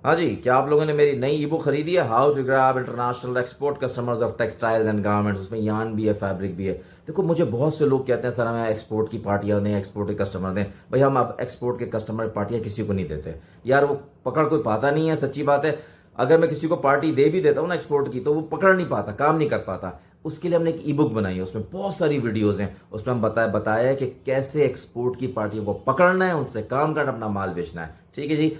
हाँ जी, क्या आप लोगों ने मेरी नई ई बुक खरीदी है? How to grab international export customers of textiles and garments. उसमें यान भी है, फैब्रिक भी है। देखो, मुझे बहुत से लोग कहते हैं सर हमें एक्सपोर्ट की पार्टियां दें, एक्सपोर्ट के कस्टमर दें। भाई, हम अब एक्सपोर्ट के कस्टमर पार्टियां किसी को नहीं देते यार। वो पकड़ कोई पाता नहीं है, सच्ची बात है। अगर मैं किसी को पार्टी दे भी देता हूँ ना एक्सपोर्ट की, तो वो पकड़ नहीं पाता, काम नहीं कर पाता। उसके लिए हमने एक ई बुक बनाई है, उसमें बहुत सारी वीडियोज हैं। उसमें हम बताया है कि कैसे एक्सपोर्ट की पार्टियों को पकड़ना है, उनसे काम करना, अपना माल बेचना है। ठीक है जी।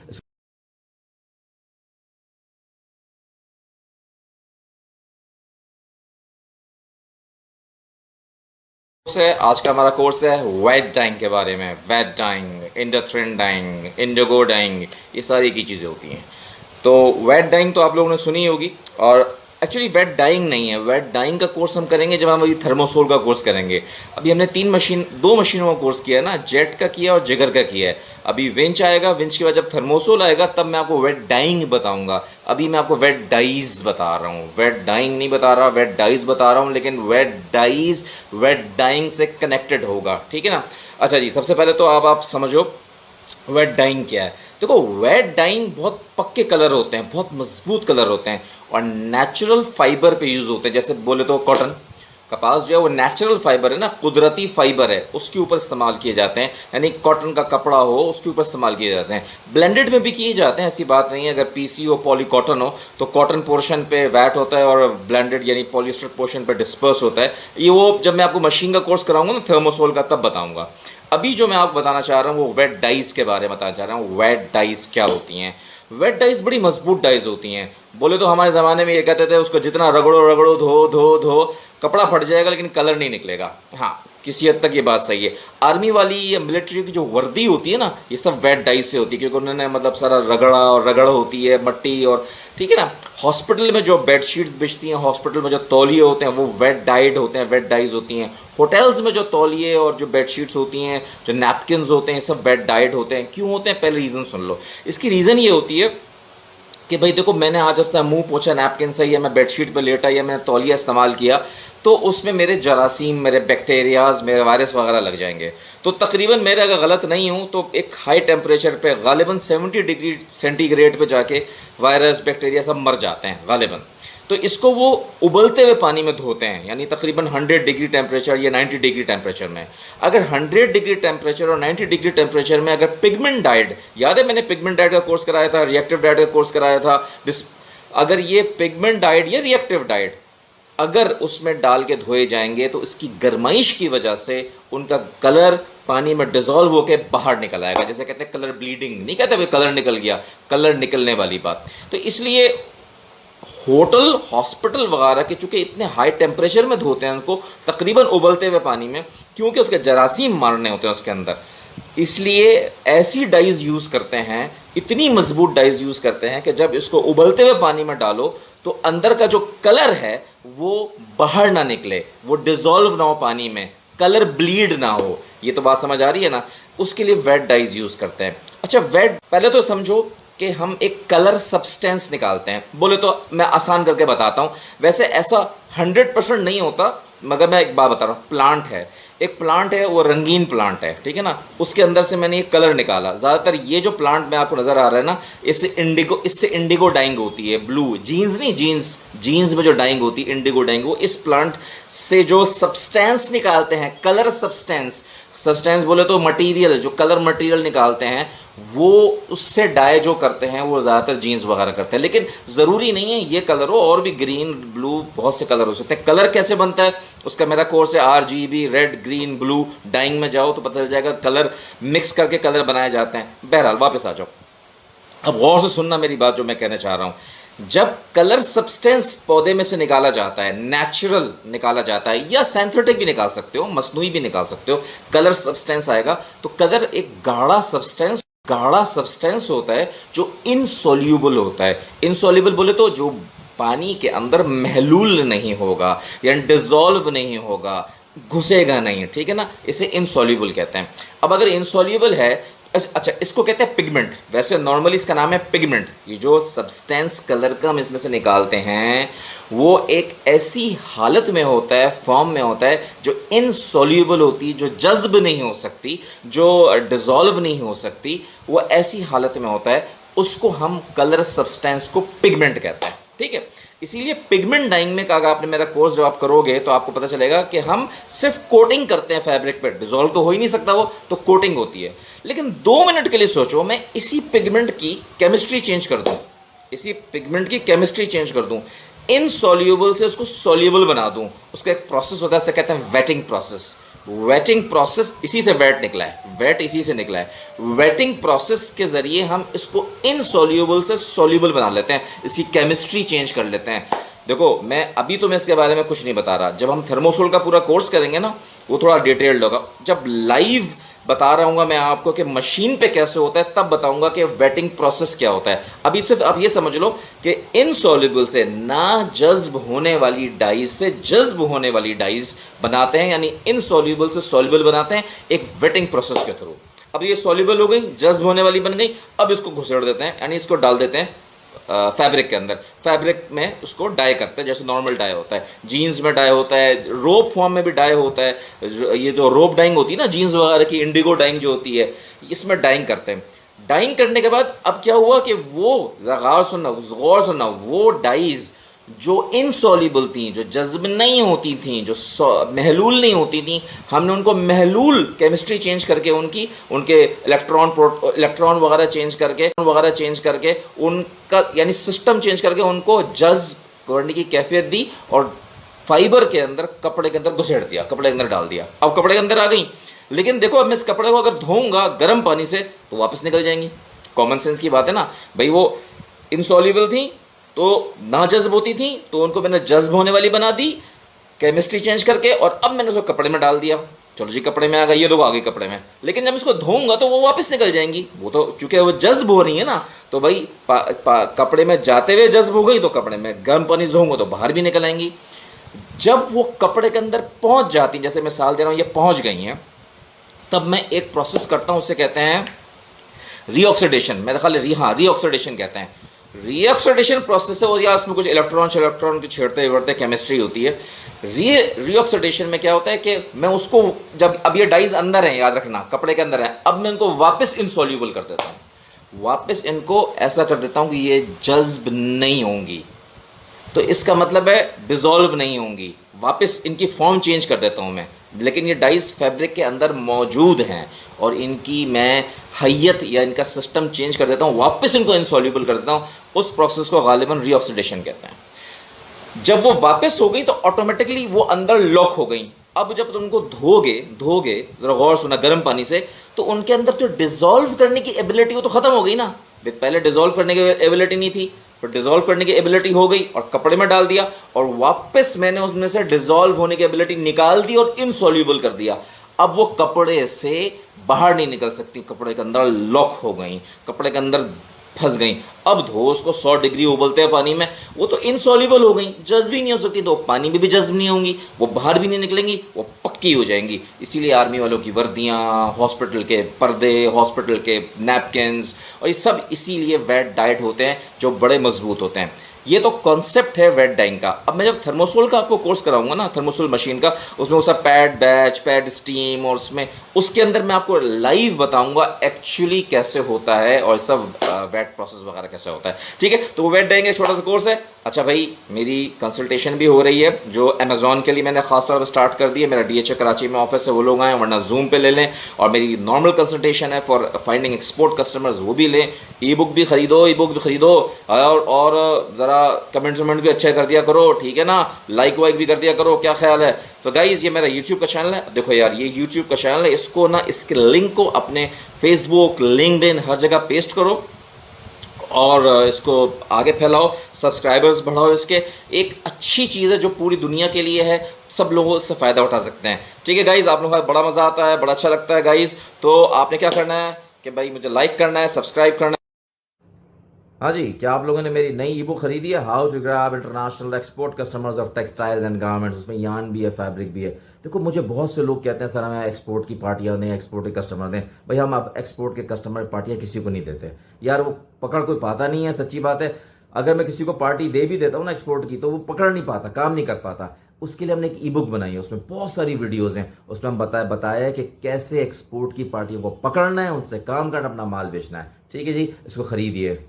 है आज का हमारा कोर्स है वेट डाइंग के बारे में। Vat dyeing, indanthrene dyeing, indigo dyeing, ये सारी की चीज़ें होती हैं। तो वेट डाइंग तो आप लोगों ने सुनी होगी। और एक्चुअली वेट डाइंग नहीं है, वेट डाइंग का कोर्स हम करेंगे जब हम अभी थर्मोसोल का कोर्स करेंगे। अभी हमने दो मशीनों का कोर्स किया है ना, जेट का किया और जिगर का किया है। अभी विंच आएगा, विंच के बाद जब थर्मोसोल आएगा तब मैं आपको वेट डाइंग बताऊंगा। अभी मैं आपको वेट डाइज बता रहा हूँ, वेट डाइंग नहीं बता रहा, वेट डाइज बता रहा हूँ। लेकिन वेट डाइज वेट डाइंग से कनेक्टेड होगा, ठीक है ना। अच्छा जी, सबसे पहले तो अब आप समझो वेट डाइंग क्या है। देखो, वेट डाइंग बहुत पक्के कलर होते हैं, बहुत मजबूत कलर होते हैं और नेचुरल फाइबर पे यूज होते हैं। जैसे बोले तो कॉटन, कपास जो है वो नेचुरल फाइबर है ना, कुदरती फाइबर है, उसके ऊपर इस्तेमाल किए जाते हैं। यानी कॉटन का कपड़ा हो उसके ऊपर इस्तेमाल किए जाते हैं। ब्लेंडेड में भी किए जाते हैं, ऐसी बात नहीं है। अगर पीसी हो, पॉली कॉटन हो, तो कॉटन पोर्शन पे वैट होता है और ब्लेंडेड यानी पॉलिस्टर पोर्शन पे डिस्पर्स होता है। ये वो जब मैं आपको मशीन का कोर्स कराऊंगा ना, थर्मोसोल का, तब बताऊंगा। अभी जो मैं आपको बताना चाह रहा हूँ वो वेट डाइस के बारे में बताना चाह रहा हूँ। वेट डाइस क्या होती हैं? वेट डाइस बड़ी मजबूत डाइस होती हैं। बोले तो हमारे ज़माने में ये कहते थे उसको जितना रगड़ो रगड़ो, धो धो धो, कपड़ा फट जाएगा लेकिन कलर नहीं निकलेगा। हाँ, किसी हद तक ये बात सही है। आर्मी वाली या मिलिट्री की जो वर्दी होती है ना, ये सब वेट डाइस से होती है, क्योंकि उन्होंने मतलब सारा रगड़ा और रगड़ होती है, मट्टी और, ठीक है ना। हॉस्पिटल में जो बेडशीट्स बिछती हैं, हॉस्पिटल में जो तौलिए होते हैं वो वेट डाइड होते हैं, वेट डाइज होती हैं। होटल्स में जो तौलिए और जो बेडशीट्स होती हैं, जो नैपकिन्स होते हैं, सब वेट डाइड होते हैं। क्यों होते हैं, पहले रीज़न सुन लो। इसकी रीज़न ये होती है कि भाई देखो, मैंने आज अपना मुंह पोंछा नैपकिन से, या मैं बेडशीट पर लेटा, या मैंने तौलिया इस्तेमाल किया, तो उसमें मेरे जरासीम, मेरे बैक्टीरियाज, मेरे वायरस वगैरह लग जाएंगे। तो तकरीबन मेरे अगर गलत नहीं हूँ तो एक हाई टेम्परेचर पे गालिबन 70 डिग्री सेंटीग्रेड पे जाके वायरस बैक्टीरिया सब मर जाते हैं गालिबन। तो इसको वो उबलते हुए पानी में धोते हैं, यानी तकरीबन 100 डिग्री टेम्परेचर या 90 डिग्री टेम्परेचर में। अगर 100 डिग्री टेम्परेचर और 90 डिग्री टेम्परेचर में अगर पिगमेंट डाइड, याद है मैंने पिगमेंट डाइड का कोर्स कराया था, रिएक्टिव डाइड का कोर्स कराया था। अगर ये पिगमेंट डाइड या रिएक्टिव डाइड अगर उसमें डाल के धोए जाएंगे तो इसकी गर्माइश की वजह से उनका कलर पानी में डिजोल्व होकर बाहर निकल आएगा। जैसे कहते हैं कलर ब्लीडिंग, नहीं कहते कलर निकल गया, कलर निकलने वाली बात। तो इसलिए होटल, हॉस्पिटल वगैरह के चूंकि इतने हाई टेम्परेचर में धोते हैं उनको, तकरीबन उबलते हुए पानी में, क्योंकि उसके जरासीम मारने होते हैं उसके अंदर, इसलिए ऐसी डाइज यूज करते हैं, इतनी मजबूत डाइज यूज करते हैं कि जब इसको उबलते हुए पानी में डालो तो अंदर का जो कलर है वो बाहर ना निकले, वो डिजोल्व ना हो पानी में, कलर ब्लीड ना हो। ये तो बात समझ आ रही है ना। उसके लिए वेट डाइज यूज करते हैं। अच्छा, वेट पहले तो समझो कि हम एक कलर सब्सटेंस निकालते हैं। बोले तो मैं आसान करके बताता हूँ, वैसे ऐसा 100% नहीं होता, मगर मैं एक बात बता रहा हूँ। प्लांट है, एक प्लांट है, वो रंगीन प्लांट है, ठीक है ना। उसके अंदर से मैंने एक कलर निकाला। ज़्यादातर ये जो प्लांट में आपको नज़र आ रहा है ना, इससे इंडिगो डाइंग होती है। ब्लू जीन्स नहीं, जीन्स जीन्स में जो डाइंग होती है, इंडिगो डाइंग, वो इस प्लांट से जो सब्सटेंस निकालते हैं, कलर सब्सटेंस, सब्सटेंस बोले तो मटेरियल, जो कलर मटेरियल निकालते हैं, वो उससे डाई जो करते हैं वो ज़्यादातर जीन्स वगैरह करते हैं। लेकिन ज़रूरी नहीं है ये कलर हो, और भी ग्रीन, ब्लू, बहुत से कलर हो सकते हैं। कलर कैसे बनता है उसका मेरा कोर्स है RGB, red, green, blue dyeing में जाओ तो पता चल जाएगा, कलर मिक्स करके कलर बनाए जाते हैं। बहरहाल वापस आ जाओ, अब गौर से सुनना मेरी बात जो मैं कहना चाह रहा हूँ। जब कलर सब्सटेंस पौधे में से निकाला जाता है, नेचुरल निकाला जाता है, या सिंथेटिक भी निकाल सकते हो, मसनूई भी निकाल सकते हो, कलर सब्सटेंस आएगा तो कलर एक गाढ़ा सब्सटेंस होता है जो इनसॉल्यूबल होता है। इनसॉल्यूबल बोले तो जो पानी के अंदर महलूल नहीं होगा, या डिजोल्व नहीं होगा, घुसेगा नहीं, ठीक है ना। इसे इनसॉल्यूबल कहते हैं। अब अगर इनसॉल्यूबल है, अच्छा, इसको कहते हैं पिगमेंट। वैसे नॉर्मली इसका नाम है पिगमेंट। ये जो सब्सटेंस कलर का हम इसमें से निकालते हैं वो एक ऐसी हालत में होता है, फॉर्म में होता है, जो इनसॉल्यूबल होती, जो जज्ब नहीं हो सकती, जो डिजोल्व नहीं हो सकती, वो ऐसी हालत में होता है। उसको हम कलर सब्सटेंस को पिगमेंट कहते हैं, ठीक है। इसीलिए पिगमेंट डाइंग में अगर आपने मेरा कोर्स जब आप करोगे तो आपको पता चलेगा कि हम सिर्फ कोटिंग करते हैं फैब्रिक पे, डिसॉल्व तो हो ही नहीं सकता वो, तो कोटिंग होती है। लेकिन 2 मिनट के लिए सोचो, मैं इसी पिगमेंट की केमिस्ट्री चेंज कर दूं, इसी पिगमेंट की केमिस्ट्री चेंज कर दूं, इनसॉल्युबल से उसको सॉल्युबल बना दूं। उसका एक प्रोसेस होता है, इसे कहते हैं वेटिंग प्रोसेस। वेटिंग प्रोसेस, इसी से वेट निकला है, वेट इसी से निकला है। वेटिंग प्रोसेस के जरिए हम इसको इनसॉल्युबल से सॉल्युबल बना लेते हैं, इसकी केमिस्ट्री चेंज कर लेते हैं। देखो मैं अभी तो मैं इसके बारे में कुछ नहीं बता रहा, जब हम थर्मोसोल का पूरा कोर्स करेंगे ना वो थोड़ा डिटेल्ड होगा। जब लाइव बता रहा हूँ मैं आपको कि मशीन पे कैसे होता है, तब बताऊंगा कि वेटिंग प्रोसेस क्या होता है। अभी सिर्फ आप ये समझ लो कि इनसॉल्युबल से ना जज्ब होने वाली डाइज से जज्ब होने वाली डाइज बनाते हैं, यानी इनसॉल्युबल से सॉल्युबल बनाते हैं एक वेटिंग प्रोसेस के थ्रू। अब ये सॉल्युबल हो गई, जज्ब होने वाली बन गई, अब इसको घुसेड़ देते हैं, यानी इसको डाल देते हैं फैब्रिक के अंदर। फैब्रिक में उसको डाई करते हैं, जैसे नॉर्मल डाई होता है, जीन्स में डाई होता है, रोप फॉर्म में भी डाई होता है। ये जो रोप डाइंग होती है ना जीन्स वगैरह की, इंडिगो डाइंग जो होती है, इसमें डाइंग करते हैं। डाइंग करने के बाद अब क्या हुआ कि वो गौर सुनना, वो डाइज जो इनसॉल्युबल थी, जो जज्ब नहीं होती थी, जो महलूल नहीं होती थी, हमने उनको महलूल केमिस्ट्री चेंज करके उनके इलेक्ट्रॉन वगैरह चेंज करके उनका यानी सिस्टम चेंज करके उनको जज्ब करने की कैफियत दी और फाइबर के अंदर, कपड़े के अंदर घुसेड़ दिया, कपड़े के अंदर डाल दिया। अब कपड़े के अंदर आ गई, लेकिन देखो अब मैं इस कपड़े को अगर धोऊंगा गर्म पानी से तो वापस निकल जाएंगी। कॉमन सेंस की बात है ना भाई, वो इनसॉल्युबल थी तो ना जज्ब होती थी, तो उनको मैंने जज्ब होने वाली बना दी केमिस्ट्री चेंज करके, और अब मैंने उसको कपड़े में डाल दिया। चलो जी कपड़े में आ गई, ये दो आ गई कपड़े में, लेकिन जब इसको धोऊंगा तो वो वापस निकल जाएंगी। वो तो चूंकि वो जज्ब हो रही है ना, तो भाई कपड़े में जाते हुए जज्ब हो गई, तो कपड़े में गर्म पानी से धोऊंगा तो बाहर भी निकल आएंगी। जब वो कपड़े के अंदर पहुंच जाती, जैसे मिसाल दे रहा हूं, ये पहुंच गई हैं, तब मैं एक प्रोसेस करता हूं, उसे कहते हैं रीऑक्सीडेशन। मेरा ख्याल है हाँ रीऑक्सीडेशन कहते हैं। रीऑक्सीडेशन प्रोसेस है वो, या उसमें कुछ इलेक्ट्रॉन की छेड़ते बढ़ते केमिस्ट्री होती है। रीऑक्सीडेशन में क्या होता है कि मैं उसको, जब अब ये डाइज अंदर है, याद रखना कपड़े के अंदर है, अब मैं इनको वापस इनसॉल्युबल कर देता हूँ, वापस इनको ऐसा कर देता हूँ कि ये जज्ब नहीं होंगी, तो इसका मतलब है डिसॉल्व नहीं होंगी, वापस इनकी फॉर्म चेंज कर देता हूँ मैं। लेकिन ये डाइज फैब्रिक के अंदर मौजूद हैं और इनकी मैं हैयत या इनका सिस्टम चेंज कर देता हूँ, वापस इनको इनसॉल्युबल कर देता हूँ। उस प्रोसेस को गालिबन रीऑक्सीडेशन कहते हैं। जब वो वापस हो गई तो ऑटोमेटिकली वो अंदर लॉक हो गई। अब जब तुम उनको धोगे जरा गौर सुना गर्म पानी से, तो उनके अंदर जो डिसॉल्व करने की एबिलिटी वो तो खत्म हो गई ना। पहले डिसॉल्व करने की एबिलिटी नहीं थी, पर डिसॉल्व करने की एबिलिटी हो गई और कपड़े में डाल दिया, और वापस मैंने उसमें से डिसॉल्व होने की एबिलिटी निकाल दी और इनसॉल्युबल कर दिया। अब वो कपड़े से बाहर नहीं निकल सकती, कपड़े के अंदर लॉक हो गई, कपड़े के अंदर फंस गई। अब धो उसको 100 डिग्री उबलते हैं पानी में, वो तो इनसॉल्युबल हो गई, जज्ब ही नहीं हो सकती, तो पानी में भी जज्ब नहीं होंगी, वो बाहर भी नहीं निकलेंगी, वो पक्की हो जाएंगी। इसीलिए आर्मी वालों की वर्दियाँ, हॉस्पिटल के पर्दे, हॉस्पिटल के नैपकिन्स, और ये सब इसीलिए वेट डाइट होते हैं जो बड़े मजबूत होते हैं। ये तो कॉन्सेप्ट है वेट डाइंग का। अब मैं जब थर्मोसोल का आपको कोर्स कराऊंगा ना, थर्मोसोल मशीन का, उसमें वो सब पैड बैच, पैड स्टीम, और उसके अंदर मैं आपको लाइव बताऊंगा एक्चुअली कैसे होता है और सब वेट प्रोसेस वगैरह कैसे होता है, ठीक है। तो वो वेट डाइंग एक छोटा सा कोर्स है। अच्छा भाई, मेरी कंसल्टेशन भी हो रही है जो अमेजोन के लिए मैंने खासतौर पर स्टार्ट कर दी है। मेरा DHA कराची में ऑफिस है, वो लोग आए, वरना जूम पे ले लें। और मेरी नॉर्मल कंसल्टेशन है फॉर फाइंडिंग एक्सपोर्ट कस्टमर्स, वो भी लें। ई बुक भी खरीदो और ज़रा कमेंट भी अच्छे कर दिया करो, ठीक है ना, लाइक वाइक भी कर दिया करो, क्या ख्याल है। तो गाइज ये मेरा यूट्यूब का चैनल है, देखो यार ये यूट्यूब का चैनल है, इसको ना, इसके लिंक को अपने फेसबुक, लिंक्डइन, हर जगह पेस्ट करो और इसको आगे फैलाओ, सब्सक्राइबर्स बढ़ाओ। इसके एक अच्छी चीज़ है जो पूरी दुनिया के लिए है, सब लोग इससे फ़ायदा उठा सकते हैं, ठीक है गाइज़। आप लोगों को बड़ा मज़ा आता है, बड़ा अच्छा लगता है गाइज़। तो आपने क्या करना है कि भाई मुझे लाइक करना है, सब्सक्राइब करना है। हाँ जी, क्या आप लोगों ने मेरी नई ई बुक खरीदी है, how to grab international export customers of textiles and garments. उसमें यान भी है, फैब्रिक भी है। देखो मुझे बहुत से लोग कहते हैं सर हमें एक्सपोर्ट की पार्टियां दें, एक्सपोर्ट के कस्टमर दें। भाई हम आप एक्सपोर्ट के कस्टमर पार्टियां किसी को नहीं देते यार, वो पकड़ कोई पाता नहीं है, सच्ची बात है। अगर मैं किसी को पार्टी दे भी देता हूँ ना एक्सपोर्ट की, तो वो पकड़ नहीं पाता, काम नहीं कर पाता। उसके लिए हमने एक ई बुक बनाई है, उसमें बहुत सारी वीडियोस हैं, उसमें हम बताया है कि कैसे एक्सपोर्ट की पार्टियों को पकड़ना है, उनसे काम करना, अपना माल बेचना है। ठीक है जी, इसको खरीदिए।